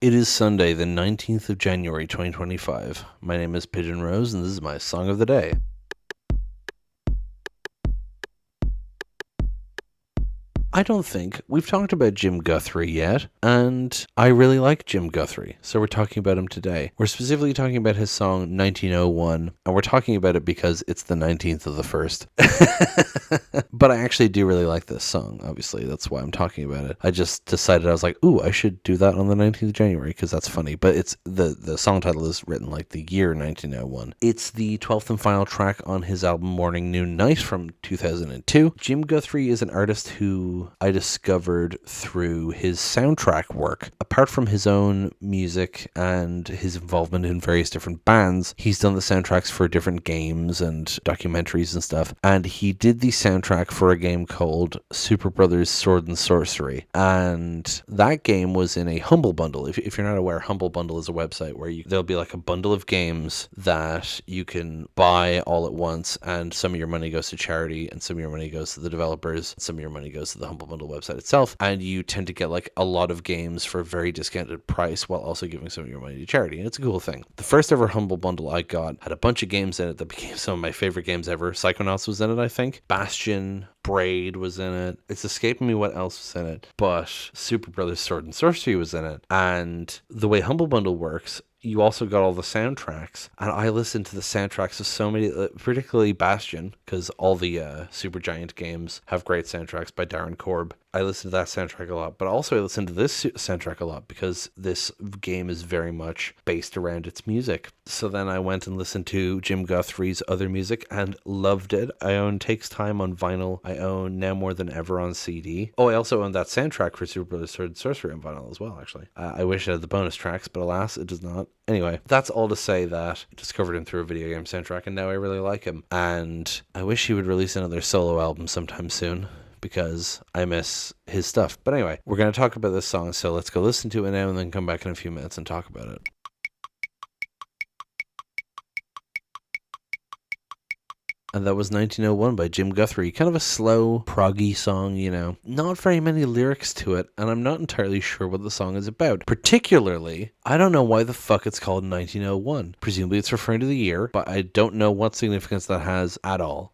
It is Sunday, the 19th of January, 2025. My name is Pigeon Rose, and this is my song of the day. I don't think we've talked about Jim Guthrie yet, and I really like Jim Guthrie, so we're talking about him today. We're specifically talking about his song 1901, and we're talking about it because it's the 19th of the 1st. But I actually do really like this song, obviously. That's why I'm talking about it. I just decided, I was like, ooh, I should do that on the 19th of January, because that's funny. But it's the song title is written like the year 1901. It's the 12th and final track on his album Morning, Noon, Night from 2002. Jim Guthrie is an artist who I discovered through his soundtrack work. Apart from his own music and his involvement in various different bands, he's done the soundtracks for different games and documentaries and stuff. And he did the soundtrack for a game called Super Brothers Sword and Sorcery. And that game was in a Humble Bundle. If you're not aware, Humble Bundle is a website where there'll be like a bundle of games that you can buy all at once, and some of your money goes to charity, and some of your money goes to the developers, some of your money goes to the Humble Bundle website itself, and you tend to get like a lot of games for a very discounted price while also giving some of your money to charity, and it's a cool thing. The first ever Humble Bundle I got had a bunch of games in it that became some of my favorite games ever. Psychonauts was in it, I think. Bastion, Braid was in it. It's escaping me what else was in it, but Super Brothers Sword and Sorcery was in it. And the way Humble Bundle works, you also got all the soundtracks, and I listened to the soundtracks of so many, particularly Bastion, because all the Supergiant games have great soundtracks by Darren Korb. I listened to that soundtrack a lot, but also I listened to this soundtrack a lot because this game is very much based around its music. So then I went and listened to Jim Guthrie's other music and loved it. I own Takes Time on vinyl. I own Now More Than Ever on CD. Oh, I also own that soundtrack for Super Brothers Sword and Sorcery on vinyl as well, actually. I wish it had the bonus tracks, but alas, it does not. Anyway, that's all to say that I discovered him through a video game soundtrack, and now I really like him. And I wish he would release another solo album sometime soon, because I miss his stuff. But anyway, we're going to talk about this song, so let's go listen to it now and then come back in a few minutes and talk about it. And that was 1901 by Jim Guthrie. Kind of a slow, proggy song, you know. Not very many lyrics to it, and I'm not entirely sure what the song is about. Particularly, I don't know why the fuck it's called 1901. Presumably it's referring to the year, but I don't know what significance that has at all.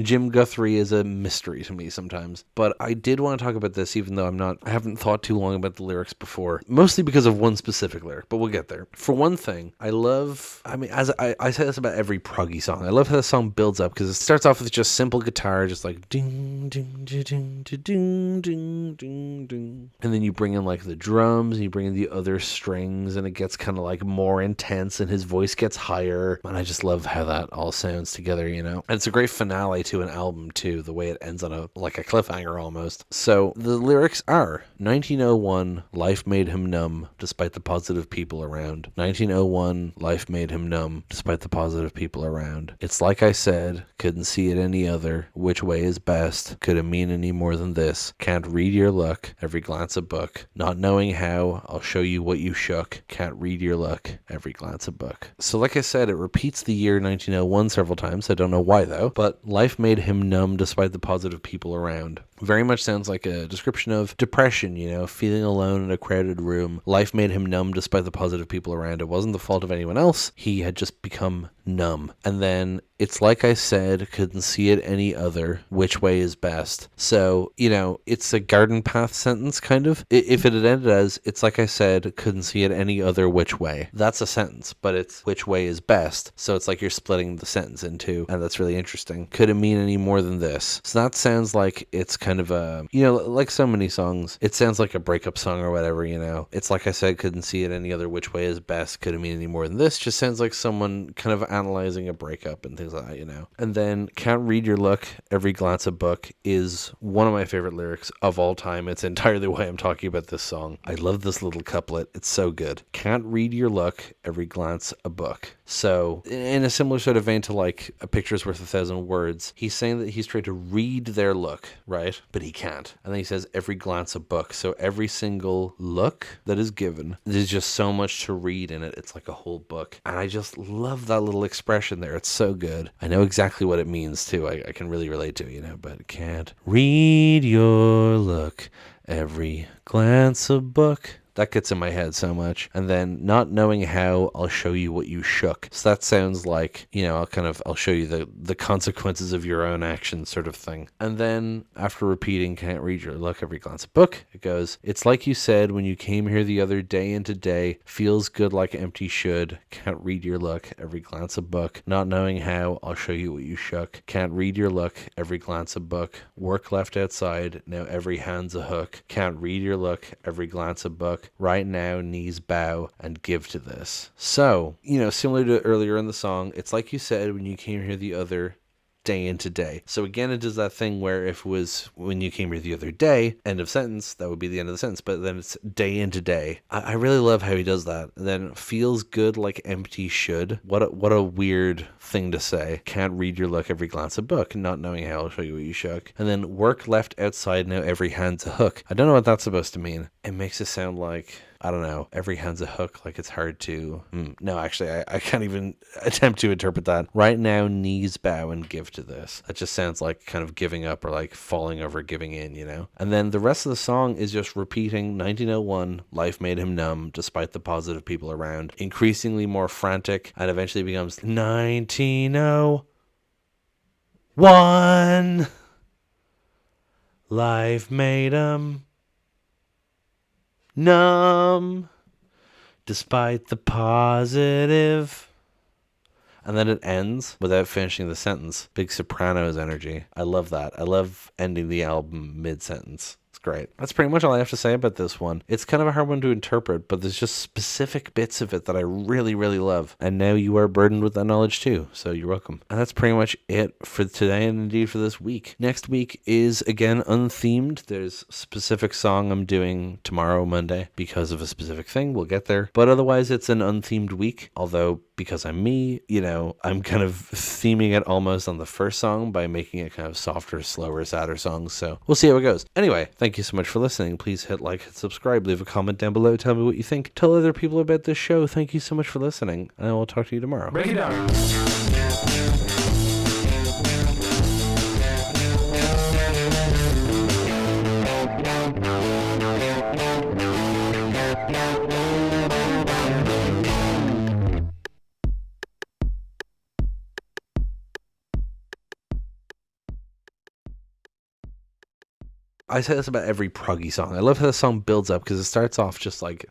Jim Guthrie is a mystery to me sometimes. But I did want to talk about this, even though I haven't thought too long about the lyrics before. Mostly because of one specific lyric, but we'll get there. For one thing, as I say this about every proggy song, I love how the song builds up, because it starts off with just simple guitar, just like ding ding ding ding ding ding ding ding, and then you bring in like the drums and you bring in the other strings, and it gets kind of like more intense and his voice gets higher, and I just love how that all sounds together, you know. And it's a great finale to an album too, the way it ends on a cliffhanger almost. So the lyrics are 1901, life made him numb despite the positive people around. 1901, life made him numb despite the positive people around. It's like I said, couldn't see it any other. Which way is best? Could it mean any more than this? Can't read your luck. Every glance a book. Not knowing how, I'll show you what you shook. Can't read your luck. Every glance a book. So like I said, it repeats the year 1901 several times. I don't know why though. But life made him numb despite the positive people around. Very much sounds like a description of depression, you know, feeling alone in a crowded room. Life made him numb despite the positive people around. It wasn't the fault of anyone else. He had just become numb. And then it's like I said, couldn't see it any other. Which way is best? So, you know, it's a garden path sentence, kind of. If it had ended as, it's like I said, couldn't see it any other which way. That's a sentence, but it's which way is best. So it's like you're splitting the sentence in two, and that's really interesting. Could it mean any more than this? So that sounds like it's kind of a, you know, like so many songs, it sounds like a breakup song or whatever, you know. It's like I said, couldn't see it any other which way is best. Could it mean any more than this? Just sounds like someone kind of analyzing a breakup and things like that, you know. And then can't read your look, every glance a book is one of my favorite lyrics of all time. It's entirely why I'm talking about this song. I love this little couplet. It's so good. Can't read your look, every glance a book. So in a similar sort of vein to like a picture's worth 1,000 words, he's saying that he's trying to read their look, right? But he can't. And then he says every glance a book. So every single look that is given, there's just so much to read in it. It's like a whole book. And I just love that little expression there. It's so good. I know exactly what it means too. I can really relate to it, you know, but can't read your look, every glance a book. That gets in my head so much. And then not knowing how, I'll show you what you shook. So that sounds like, I'll show you the consequences of your own actions sort of thing. And then after repeating, can't read your look, every glance a book, it goes, it's like you said when you came here the other day into day, feels good like empty should, can't read your look, every glance a book, not knowing how, I'll show you what you shook, can't read your look, every glance a book, work left outside, now every hand's a hook, can't read your look, every glance a book, right now knees bow and give to this. So, similar to earlier in the song, it's like you said when you came here the other day into day. So again, it does that thing where if it was when you came here the other day, end of sentence, that would be the end of the sentence, but then it's day into day. I really love how he does that. And then feels good like empty should. What a weird thing to say. Can't read your look, every glance a book, not knowing how, I'll show you what you shook. And then work left outside, now every hand's a hook. I don't know what that's supposed to mean. It makes it sound like, I don't know, every hand's a hook, like it's hard to... No, actually, I can't even attempt to interpret that. Right now, knees bow and give to this. That just sounds like kind of giving up or like falling over, giving in, And then the rest of the song is just repeating 1901, life made him numb, despite the positive people around, increasingly more frantic, and eventually becomes 1901, life made him numb, despite the positive. And then it ends without finishing the sentence. Big Sopranos energy. I love that. I love ending the album mid-sentence. It's great. That's pretty much all I have to say about this one. It's kind of a hard one to interpret, but there's just specific bits of it that I really, really love. And now you are burdened with that knowledge too, so you're welcome. And that's pretty much it for today and indeed for this week. Next week is, again, unthemed. There's a specific song I'm doing tomorrow, Monday, because of a specific thing. We'll get there. But otherwise, it's an unthemed week, although because I'm me, I'm kind of theming it almost on the first song by making it kind of softer, slower, sadder songs. So we'll see how it goes. Anyway, thank you so much for listening. Please hit like, hit subscribe, leave a comment down below. Tell me what you think. Tell other people about this show. Thank you so much for listening. And I will talk to you tomorrow. Break it down. I say this about every proggy song. I love how the song builds up because it starts off just like,